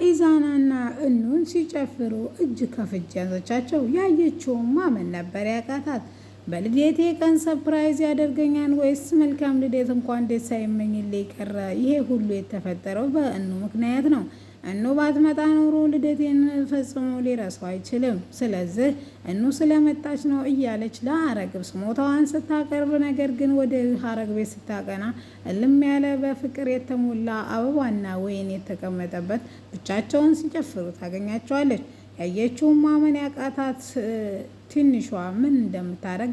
ኢዛናና እኑን ሲጨፍሩ እጅ ከፍንጅ ያዘቻቸው። ያየችውን ማመን ነበር ያቃታት። በልደቴ ቀን ሰፕራይዝ ያደርገኛል ወይስ መልካም ልደት እንኳን ደስ ሳይመኝልኝ ቀረ? ይሄ ሁሉ የተፈጠረው በእኑ ምክንያት ነው። እኑ ባትመጣ ኖሮ ልደቴን ፈጽሞ ሊረሳው አይችልም። ስለዚህ እኑ ስለመጣች ነው እያለች ለሀረግ ስሞታዋን ስታቀርብ፣ ነገር ግን ወደ ሀረግ ቤት ስታቀና እልም ያለ በፍቅር የተሞላ አበባና ወይን የተቀመጠበት ብቻቸውን ሲጨፍሩ ታገኛቸዋለች። ያየችውን ማመን ያቃታት ትንሿ ምን እንደምታረግ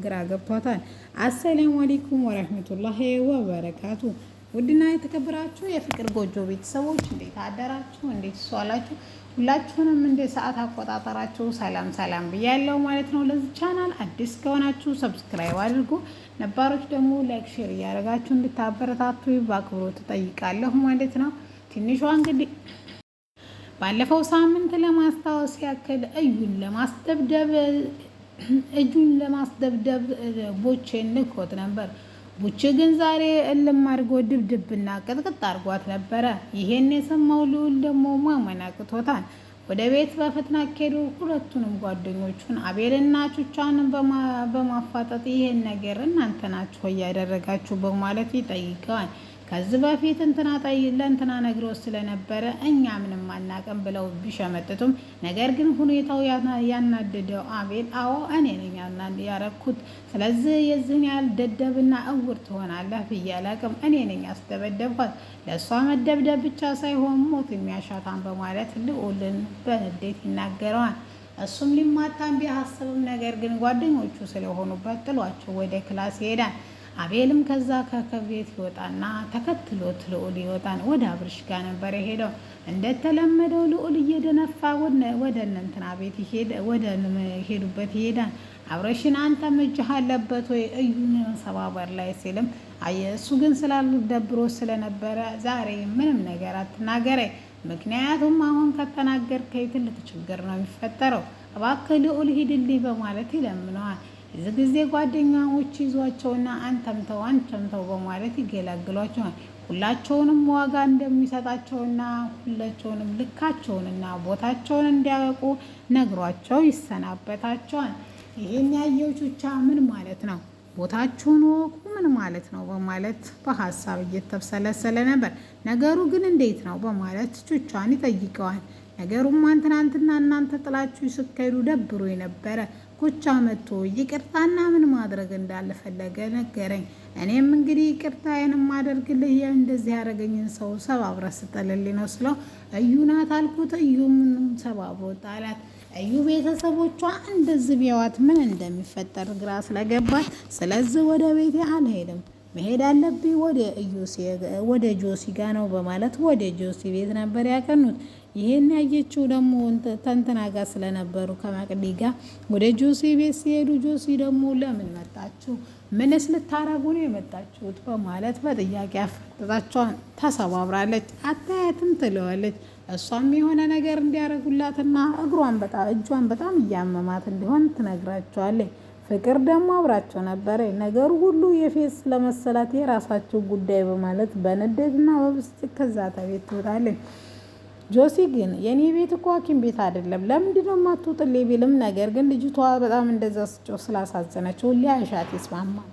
ግራ ገብቷታል። አሰላሙ አለይኩም ወረህመቱላሂ ወበረካቱ። ውድና የተከበራችሁ የፍቅር ጎጆ ቤተሰቦች እንዴት አደራችሁ? እንዴት ዋላችሁ? ሁላችሁንም እንደ ሰዓት አቆጣጠራችሁ ሰላም ሰላም ብያለሁ ማለት ነው። ለዚህ ቻናል አዲስ ከሆናችሁ ሰብስክራይብ አድርጉ፣ ነባሮች ደግሞ ላይክ፣ ሼር እያደረጋችሁ እንድታበረታቱ በአክብሮት እጠይቃለሁ ማለት ነው። ትንሿ እንግዲህ ባለፈው ሳምንት ለማስታወስ ያክል እጁን ለማስደብደብ ቦቼን ልኮት ነበር። ቡች ግን ዛሬ እልም አድርጎ ድብድብና ቅጥቅጥ አድርጓት ነበረ። ይሄን የሰማው ልዑል ደግሞ ማመን አቅቶታል። ወደ ቤት በፍጥነት ሄዱ። ሁለቱንም ጓደኞቹን አቤልና ቹቻን በማፋጠጥ ይሄን ነገር እናንተ ናችሁ እያደረጋችሁ በማለት ይጠይቀዋል። ከዚህ በፊት ለእንትና ነግሮ ስለነበረ እኛ ምንም አናቅም ብለው ቢሸመጥቱም፣ ነገር ግን ሁኔታው ያናደደው አቤል አዎ እኔ ነኝ ያረኩት፣ ስለዚህ የዚህን ያህል ደደብና እውር ትሆናለህ ብዬ አላቅም፣ እኔ ነኝ ያስደበደብኳት፣ ለእሷ መደብደብ ብቻ ሳይሆን ሞት የሚያሻታን በማለት ልዑልን በንዴት ይናገረዋል። እሱም ሊማታን ቢያስብም ነገር ግን ጓደኞቹ ስለሆኑበት ጥሏቸው ወደ ክላስ ይሄዳል። አቤልም ከዛ ከቤት ይወጣና ተከትሎት ልዑል ይወጣን። ወደ አብርሽ ጋር ነበር የሄደው። እንደተለመደው ልዑል እየደነፋ ወደ እንትና ቤት ሄዱበት ይሄዳል። አብርሽን አንተ እጅህ አለበት ወይ እዩን ሰባበር ላይ ሲልም እሱ ግን ስላሉ ደብሮ ስለነበረ ዛሬ ምንም ነገር አትናገረኝ፣ ምክንያቱም አሁን ከተናገርከኝ ትልቅ ችግር ነው የሚፈጠረው፣ እባክህ ልዑል ሂድልኝ በማለት ይለምነዋል። የዚህ ጊዜ ጓደኛዎች ይዟቸውና አንተም ተው በማለት ይገላግሏቸዋል። ሁላቸውንም ዋጋ እንደሚሰጣቸውና ሁላቸውንም ልካቸውንና ቦታቸውን እንዲያውቁ ነግሯቸው ይሰናበታቸዋል። ይሄን ያየው ቹቻ ምን ማለት ነው? ቦታችሁን ወቁ ምን ማለት ነው? በማለት በሀሳብ እየተብሰለሰለ ነበር። ነገሩ ግን እንዴት ነው? በማለት ቹቻን ይጠይቀዋል። ነገሩማ ትናንትና እናንተ ጥላችሁ ስትሄዱ ደብሮ የነበረ ኩቻ መጥቶ ይቅርታና ምን ማድረግ እንዳልፈለገ ነገረኝ። እኔም እንግዲህ ይቅርታዬን ማደርግልህ እንደዚህ ያደረገኝን ሰው ሰባብረ ስጠልልኝ ነው ስለው እዩ ናት አልኩት። እዩም ሰባብሮ ጣላት። እዩ ቤተሰቦቿ እንደዚህ ቢያዋት ምን እንደሚፈጠር ግራ ስለገባት ስለዚህ ወደ ቤቴ አልሄድም፣ መሄድ አለብኝ ወደ ጆሲ ጋ ነው በማለት ወደ ጆሲ ቤት ነበር ያቀኑት። ይሄን ያየችው ደግሞ ተንትና ጋር ስለነበሩ ከማቅዲ ጋር ወደ ጆሲ ቤት ሲሄዱ ጆሲ ደግሞ ለምን መጣችሁ? ምንስ ልታረጉ ነው የመጣችሁት? በማለት በጥያቄ አፈጥጣቸዋን። ተሰባብራለች። አታያትም ትለዋለች። እሷም የሆነ ነገር እንዲያረጉላትና እጇን በጣም እያመማት እንዲሆን ትነግራቸዋለች። ፍቅር ደግሞ አብራቸው ነበረ። ነገሩ ሁሉ የፌስ ስለመሰላት የራሳቸው ጉዳይ በማለት በንዴትና በብስጭት ከዛ ቤት ትወጣለች። ጆሲ ግን የኔ ቤት እኮ ሐኪም ቤት አይደለም ለምንድነው የማትወጥልኝ ቢልም ነገር ግን ልጅቷ በጣም እንደዛ ስጮህ ስላሳዘነችው ሊያሻት ይስማማል።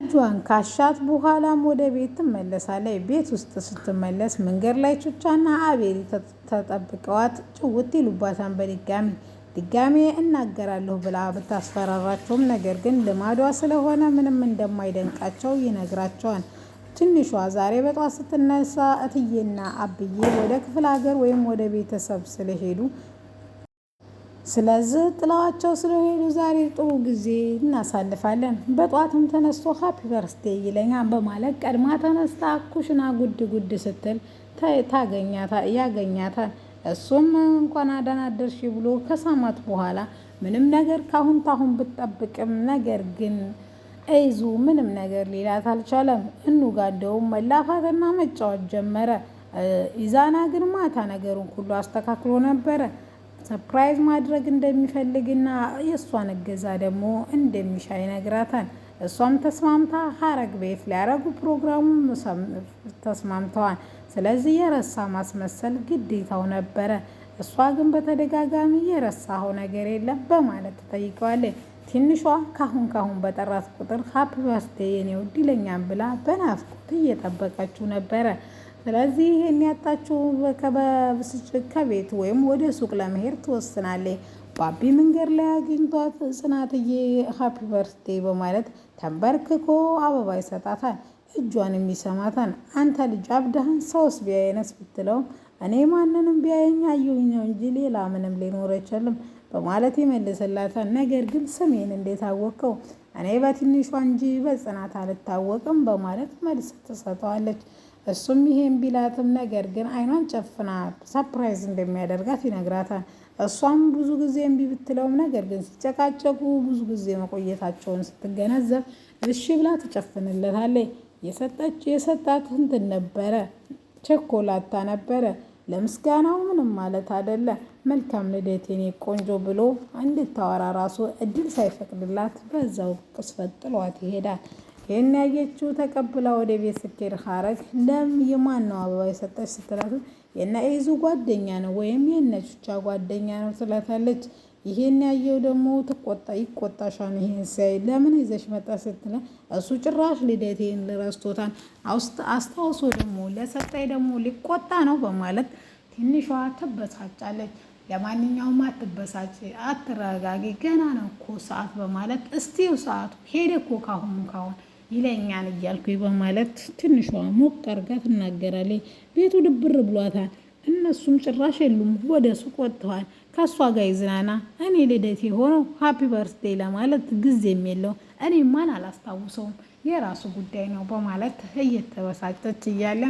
እጇን ካሻት በኋላም ወደ ቤት ትመለሳለች። ቤት ውስጥ ስትመለስ መንገድ ላይ ቹቻና አቤል ተጠብቀዋት ጭውት ይሉባታን ድጋሜ እናገራለሁ ብላ ብታስፈራራቸውም ነገር ግን ልማዷ ስለሆነ ምንም እንደማይደንቃቸው ይነግራቸዋል። ትንሿ ዛሬ በጧት ስትነሳ እትዬና አብዬ ወደ ክፍለ ሀገር ወይም ወደ ቤተሰብ ስለሄዱ ስለዚህ ጥላዋቸው ስለሄዱ ዛሬ ጥሩ ጊዜ እናሳልፋለን፣ በጧትም ተነስቶ ሃፒ በርስዴ ይለኛል በማለት ቀድማ ተነስታ ኩሽና ጉድ ስትል ያገኛታል። እሱም እንኳን አዳና ደርሺ ብሎ ከሳማት በኋላ ምንም ነገር ካሁን ብትጠብቅም ነገር ግን አይዙ ምንም ነገር ሊላት አልቻለም። እንጋደውም መላፋትና መጫወት ጀመረ። ኢዛና ግን ማታ ነገሩን ሁሉ አስተካክሎ ነበረ። ሰርፕራይዝ ማድረግ እንደሚፈልግና የእሷን እገዛ ደግሞ እንደሚሻ ይነግራታል። እሷም ተስማምታ ሀረግ ቤት ሊያረጉ ፕሮግራሙን ተስማምተዋል። ስለዚህ የረሳ ማስመሰል ግዴታው ነበረ። እሷ ግን በተደጋጋሚ የረሳኸው ነገር የለም በማለት ትጠይቀዋለች። ትንሿ ካሁን በጠራት ቁጥር ሀፒ በርዝዴይ የኔ ውድ ይለኛል ብላ በናፍቆት እየጠበቀችው ነበረ። ስለዚህ ይሄን ያጣችው በብስጭት ከቤት ወይም ወደ ሱቅ ለመሄድ ትወስናለች። ባቢ መንገድ ላይ አግኝቷት ጽናትዬ ሀፒ በርዝዴይ በማለት ተንበርክኮ አበባ ይሰጣታል። እጇንም ይሰማታል። አንተ ልጅ አብደሃን ሰውስ ቢያየነስ ብትለውም እኔ ማንንም ቢያየኝ አየሁኝ ነው እንጂ ሌላ ምንም ሊኖር አይችልም በማለት ይመልስላታል። ነገር ግን ስሜን እንዴት አወቀው? እኔ በትንሿ እንጂ በጽናት አልታወቅም በማለት መልስ ትሰጠዋለች። እሱም ይሄን ቢላትም ነገር ግን አይኗን ጨፍና ሰርፕራይዝ እንደሚያደርጋት ይነግራታል። እሷም ብዙ ጊዜ እምቢ ብትለውም ነገር ግን ሲጨቃጨቁ ብዙ ጊዜ መቆየታቸውን ስትገነዘብ እሺ ብላ ትጨፍንለታለች። የሰጣት እንትን ነበረ፣ ቸኮላታ ነበረ። ለምስጋናው ምንም ማለት አይደለ። መልካም ልደት የኔ ቆንጆ ብሎ እንድታወራ ራሱ እድል ሳይፈቅድላት በዛው ቅስፈት ጥሏት ይሄዳል። ይህን ያየችው ተቀብላ ወደ ቤት ስትሄድ ሀረግ የማን ነው አበባ የሰጠች ስትላት የነ ኢዙ ጓደኛ ነው ወይም የነ ቹቻ ጓደኛ ነው ትላታለች። ይሄን ያየው ደግሞ ይቆጣሻል። ይሄን ሳይ ለምን ይዘሽ መጣ ስትለ እሱ ጭራሽ ልደቴን ረስቶታል፣ አስታውሶ ደግሞ ለሰጠኝ ደግሞ ሊቆጣ ነው በማለት ትንሿ ትበሳጫለች። ለማንኛውም አትበሳጭ፣ አትረጋጊ፣ ገና ነው እኮ ሰዓት በማለት እስቲው ሰዓቱ ሄደ እኮ ካሁን ይለኛል እያልኩ በማለት ትንሿ ሞቅ አድርጋ ትናገራለች። ቤቱ ድብር ብሏታል። እነሱም ጭራሽ የሉም፣ ወደ ሱቅ ወጥተዋል። ከእሷ ጋር ይዝናና፣ እኔ ልደቴ ሆነው ሀፒ በርዝዴይ ለማለት ጊዜም የለው፣ እኔ ማን አላስታውሰውም፣ የራሱ ጉዳይ ነው በማለት እየተበሳጨች እያለ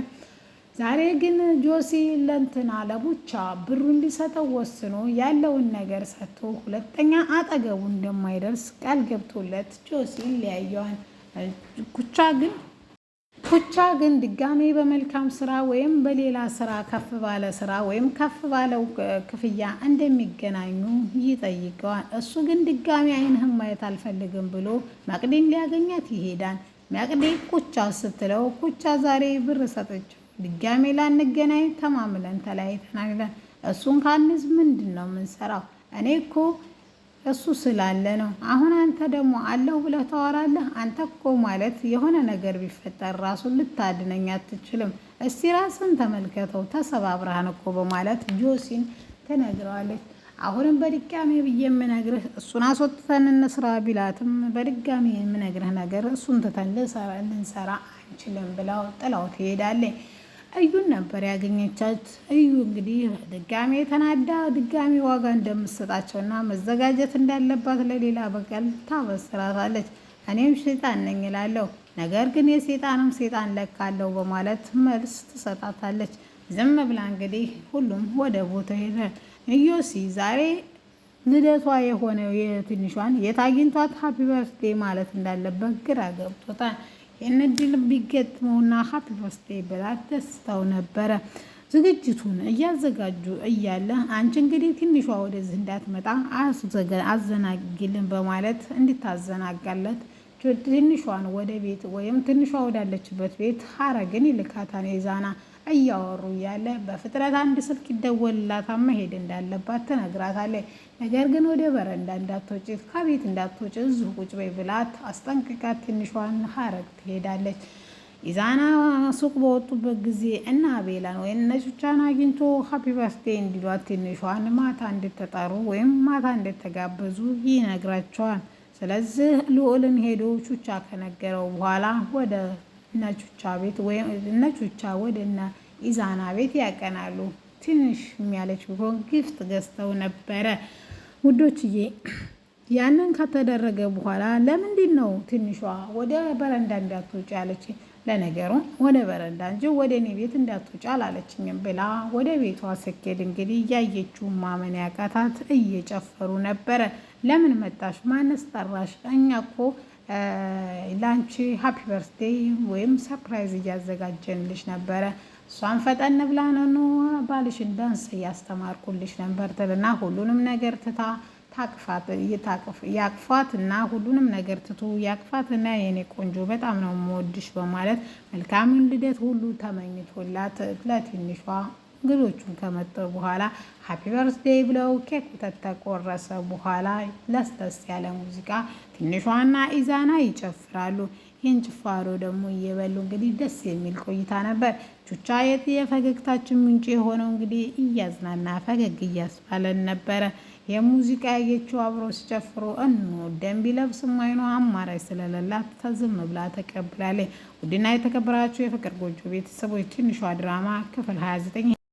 ዛሬ ግን ጆሲ ለእንትና ለቡቻ ብሩ እንዲሰጠው ወስኖ ያለውን ነገር ሰጥቶ ሁለተኛ አጠገቡ እንደማይደርስ ቃል ገብቶለት ጆሲ ይለያየዋል። ኩቻ ግን ድጋሜ በመልካም ስራ ወይም በሌላ ስራ ከፍ ባለ ስራ ወይም ከፍ ባለው ክፍያ እንደሚገናኙ ይጠይቀዋል። እሱ ግን ድጋሜ አይንህም ማየት አልፈልግም ብሎ መቅዲን ሊያገኛት ይሄዳል። መቅዲ ኩቻ ስትለው ኩቻ ዛሬ ብር ሰጠችው፣ ድጋሜ ላንገናኝ ተማምለን ተለያይተናል። እሱን ካልንዝ ምንድን ነው የምንሰራው? እኔ እኮ እሱ ስላለ ነው። አሁን አንተ ደግሞ አለሁ ብለህ ታወራለህ። አንተ እኮ ማለት የሆነ ነገር ቢፈጠር ራሱን ልታድነኝ አትችልም። እስቲ ራስን ተመልከተው፣ ተሰባብረሃን እኮ በማለት ጆሲን ትነግረዋለች። አሁንም በድጋሚ ብዬ የምነግርህ እሱን አስወጥተን እንስራ ቢላትም በድጋሚ የምነግርህ ነገር እሱን ትተን ልንሰራ አንችልም ብላው ጥላው ትሄዳለች። እዩን ነበር ያገኘቻት። እዩ እንግዲህ ድጋሜ ተናዳ ድጋሜ ዋጋ እንደምትሰጣቸውና መዘጋጀት እንዳለባት ለሌላ በቀል ታበስራታለች። እኔም ሴጣን ነኝ እላለሁ፣ ነገር ግን የሴጣንም ሴጣን ለካለሁ በማለት መልስ ትሰጣታለች። ዝም ብላ እንግዲህ ሁሉም ወደ ቦታ ሄደ። ኢዮሲ ዛሬ ልደቷ የሆነው የትንሿን የት አግኝቷት ሀፒ በርዝዴይ ማለት እንዳለበት ግራ ገብቶታል። ይህን እድል ቢገጥመውና ሀፒ በርዝዴይ ብላት ደስታው ነበረ። ዝግጅቱን እያዘጋጁ እያለ አንቺ እንግዲህ ትንሿ ወደዚህ እንዳትመጣ አዘናጊልን በማለት እንድታዘናጋለት ትንሿን ወደ ቤት ወይም ትንሿ ወዳለችበት ቤት ሀረግን ይልካታን ይዛና እያወሩ እያለ በፍጥነት አንድ ስልክ ይደወልላታ መሄድ እንዳለባት ትነግራታለች። ነገር ግን ወደ በረንዳ እንዳትወጪ፣ ከቤት እንዳትወጪ እዚሁ ቁጭ በይ ብላት አስጠንቅቃት ትንሿን ሀረግ ትሄዳለች። ኢዛና ሱቅ በወጡበት ጊዜ እና ቤላን ወይም ነጩቻን አግኝቶ ሀፒ በርዝዴይ እንዲሏት ትንሿን ማታ እንድትጠሩ ወይም ማታ እንድትጋበዙ ይነግራቸዋል። ስለዚህ ልዑልን ሄዶ ቹቻ ከነገረው በኋላ ወደ ነቹቻ ቤት ወይም ነቹቻ ወደ ኢዛና ቤት ያቀናሉ። ትንሽ የሚያለች ቢሆን ጊፍት ገዝተው ነበረ ውዶችዬ። ያንን ከተደረገ በኋላ ለምንድን ነው ትንሿ ወደ በረንዳ እንዳትወጪ ያለች? ለነገሩ ወደ በረንዳ እንጂ ወደ እኔ ቤት እንዳትወጪ አላለችኝም ብላ ወደ ቤቷ ስኬድ እንግዲህ እያየችው ማመን ያቃታት እየጨፈሩ ነበረ። ለምን መጣሽ? ማንስ ጠራሽ? እኛ እኮ ላንቺ ሀፒ በርዝዴይ ወይም ሰርፕራይዝ እያዘጋጀንልሽ ነበረ። እሷን ፈጠን ብላ ነው ባልሽን ዳንስ እያስተማርኩልሽ ነበር ትልና ሁሉንም ነገር ትታ ያቅፋትና ሁሉንም ነገር ትቶ ያቅፋትና የኔ ቆንጆ በጣም ነው የምወድሽ በማለት መልካምን ልደት ሁሉ ተመኝቶላት ለትንሿ እንግዶቹን ከመጡ በኋላ ሃፒ በርዝዴይ ብለው ኬክ ተቆረሰ በኋላ ለስለስ ያለ ሙዚቃ ትንሿና ኢዛና ይጨፍራሉ። ይህን ጭፋሮ ደግሞ እየበሉ እንግዲህ ደስ የሚል ቆይታ ነበር። ቹቻ የፈገግታችን ምንጭ የሆነው እንግዲህ እያዝናና ፈገግ እያስባለን ነበረ። የሙዚቃ ያየችው አብረው ሲጨፍሩ ደም ቢለብስም አይኗ አማራጭ ስለሌላት ዝም ብላ ተቀብላለች። ውድና የተከበራችሁ የፍቅር ጎጆ ቤተሰቦች ትንሿ ድራማ ክፍል 29